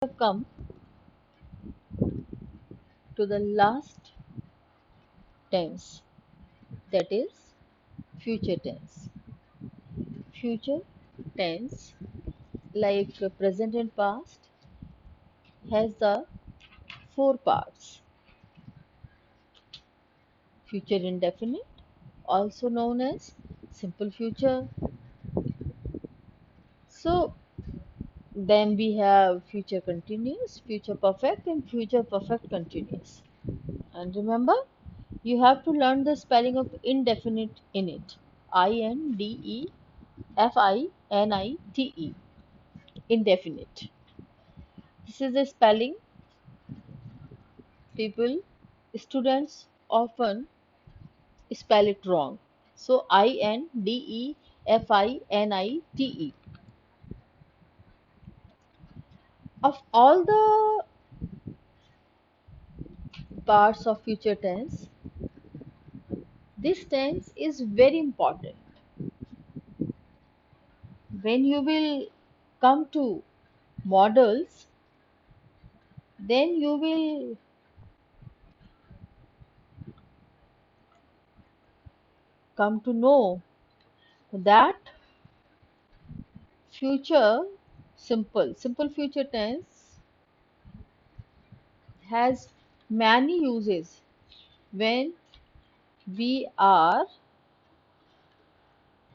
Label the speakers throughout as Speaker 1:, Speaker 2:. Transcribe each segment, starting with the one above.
Speaker 1: have come to the last tense, that is future tense. Future tense, like present and past, has the four parts. Future indefinite, also known as simple future. So then we have future continuous, future perfect, and future perfect continuous. And remember, you have to learn the spelling of indefinite in it. Indefinite. Indefinite. This is the spelling people, students often spell it wrong. So indefinite. Of all the parts of future tense, this tense is very important. When you will come to models, then you will come to know that future simple future tense has many uses when we are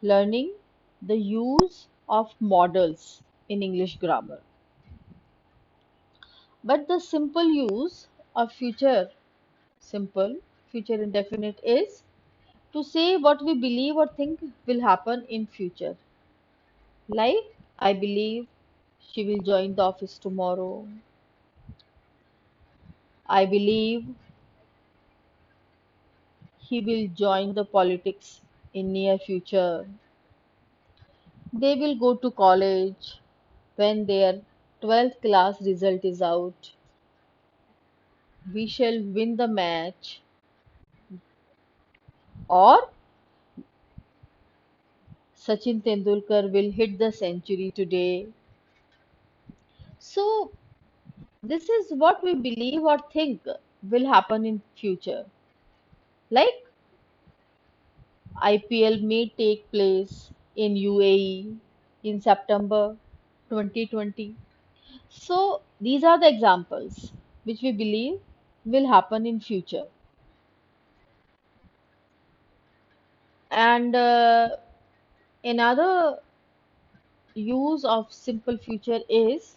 Speaker 1: learning the use of models in English grammar. But the simple use of simple future indefinite is to say what we believe or think will happen in future. Like, I believe she will join the office tomorrow. I believe he will join the politics in near future. They will go to college when their 12th class result is out. We shall win the match, or Sachin Tendulkar will hit the century today. So this is what we believe or think will happen in future. Like IPL may take place in UAE in September 2020. So these are the examples which we believe will happen in future. And another use of simple future is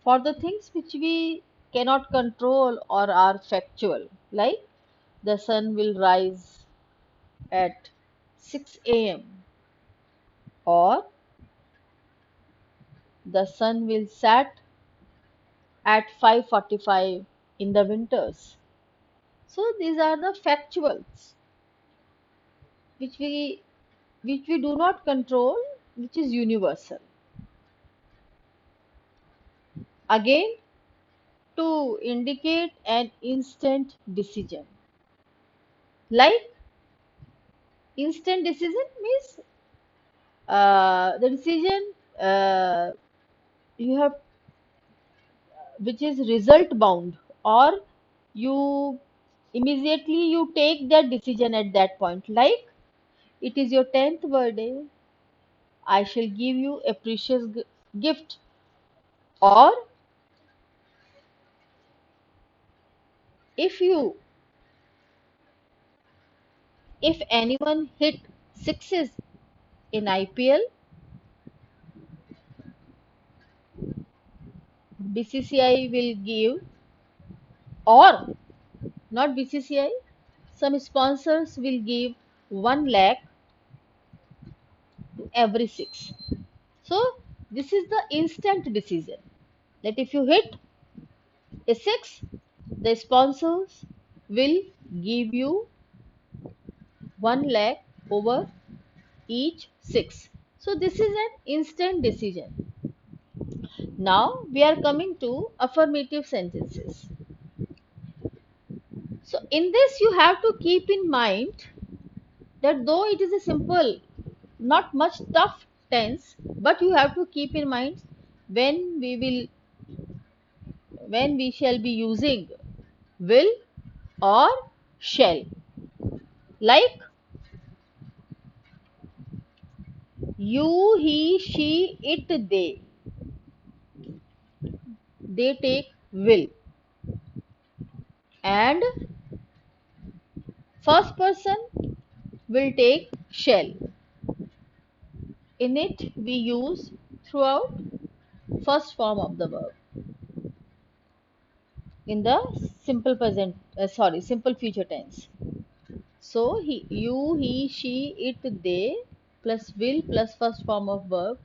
Speaker 1: for the things which we cannot control or are factual, like the sun will rise at 6 a.m. or the sun will set at 5:45 in the winters. So these are the factuals which we which we do not control, which is universal. Again, to indicate an instant decision. Like instant decision means the decision you have, which is result bound, or you immediately you take that decision at that point. Like it is your 10th birthday, I shall give you a precious gift. Or if you if anyone hit sixes in IPL, BCCI will give, or not BCCI, some sponsors will give 1 lakh to every six. So this is the instant decision that if you hit a six, the sponsors will give you 1 lakh over each six. So this is an instant decision. Now we are coming to affirmative sentences. So in this you have to keep in mind that though it is a simple, not much tough tense, but you have to keep in mind when we will when we shall be using will or shall. Like you, he, she, it, they. They take will. And first person will take shall. In it we use throughout first form of the verb in the simple future tense. So you, he, she, it, they plus will plus first form of verb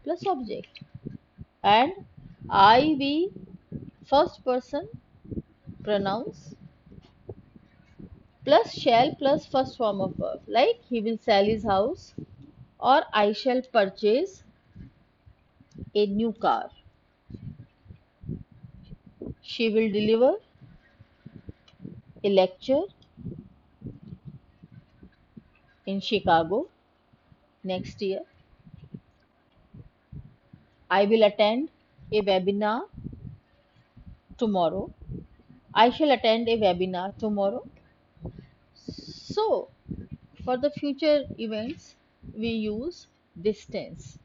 Speaker 1: plus object, and I, we first person pronouns plus shall plus first form of verb, like he will sell his house or I shall purchase a new car. She will deliver a lecture in Chicago next year. I will attend a webinar tomorrow. I shall attend a webinar tomorrow. So, for the future events, we use this tense.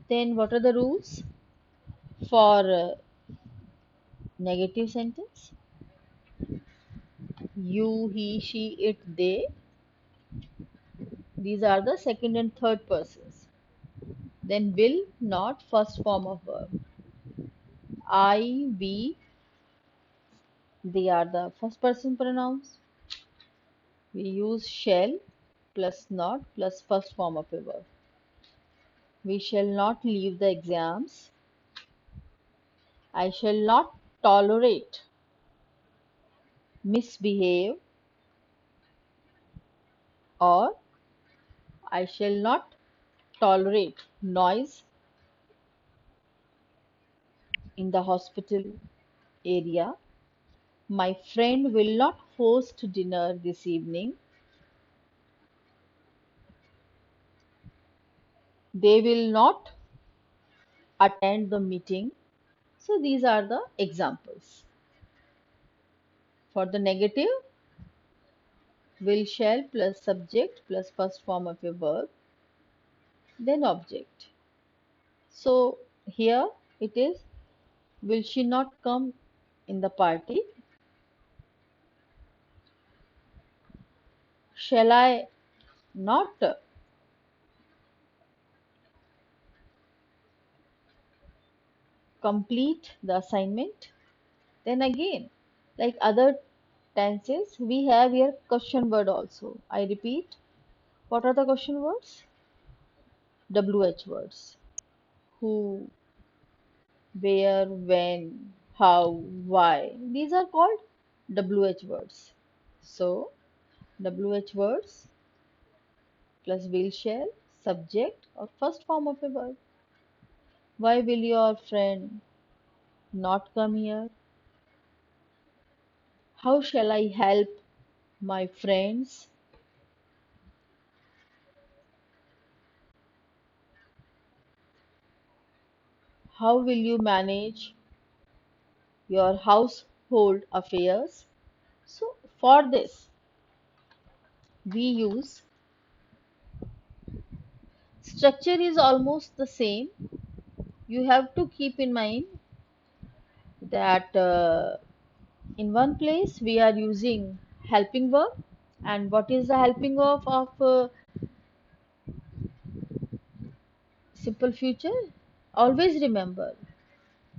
Speaker 1: Then, what are the rules for negative sentence? You, he, she, it, they. These are the second and third persons. Then will, not, first form of verb. I, we, they are the first person pronouns. We use shall plus not plus first form of a verb. We shall not leave the exams. I shall not tolerate misbehave, or I shall not tolerate noise in the hospital area. My friend will not host dinner this evening. They will not attend the meeting. So these are the examples. For the negative, will shall plus subject plus first form of a verb, then object. So here it is, will she not come in the party? Shall I not complete the assignment? Then again, like other tenses, we have here question word also. I repeat, what are the question words? WH words. Who, where, when, how, why. These are called WH words. So, WH words plus will shall, subject or first form of a verb. Why will your friend not come here? How shall I help my friends? How will you manage your household affairs? So, for this, we use structure is almost the same. You have to keep in mind that in one place we are using helping verb, and what is the helping verb of simple future? Always remember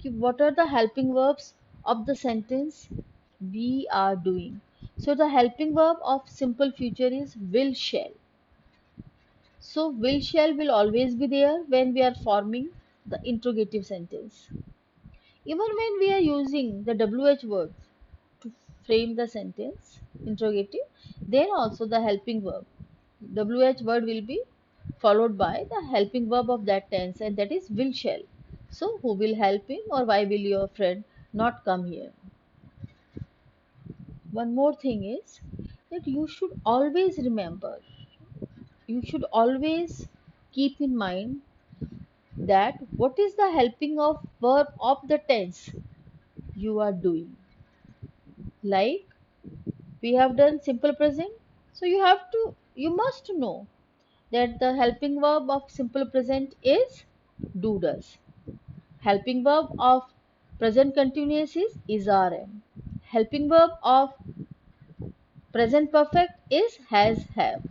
Speaker 1: what are the helping verbs of the sentence we are doing. So the helping verb of simple future is will shall. So will shall will always be there when we are forming the interrogative sentence. Even when we are using the WH words to frame the sentence interrogative, then also the helping verb WH word will be followed by the helping verb of that tense, and that is will shall. So who will help him, or why will your friend not come here? One more thing is that you should always remember, you should always keep in mind that what is the helping of verb of the tense you are doing. Like we have done simple present, so you must know that the helping verb of simple present is do does. Helping verb of present continuous is rm. Helping verb of present perfect is has have,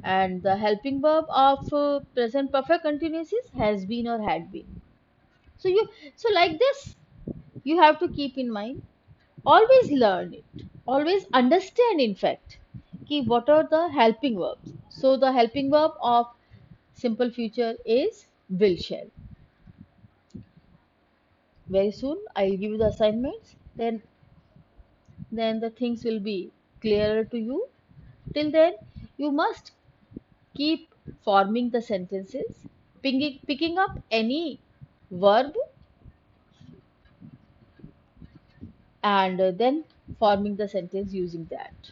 Speaker 1: and the helping verb of present perfect continuous is has been or had been. So you so like this you have to keep in mind. Always learn it. Always understand in fact कि what are the helping verbs. So the helping verb of simple future is will shall. Very soon I'll give you the assignments. Then the things will be clearer to you. Till then you must keep forming the sentences, picking up any verb and then forming the sentence using that.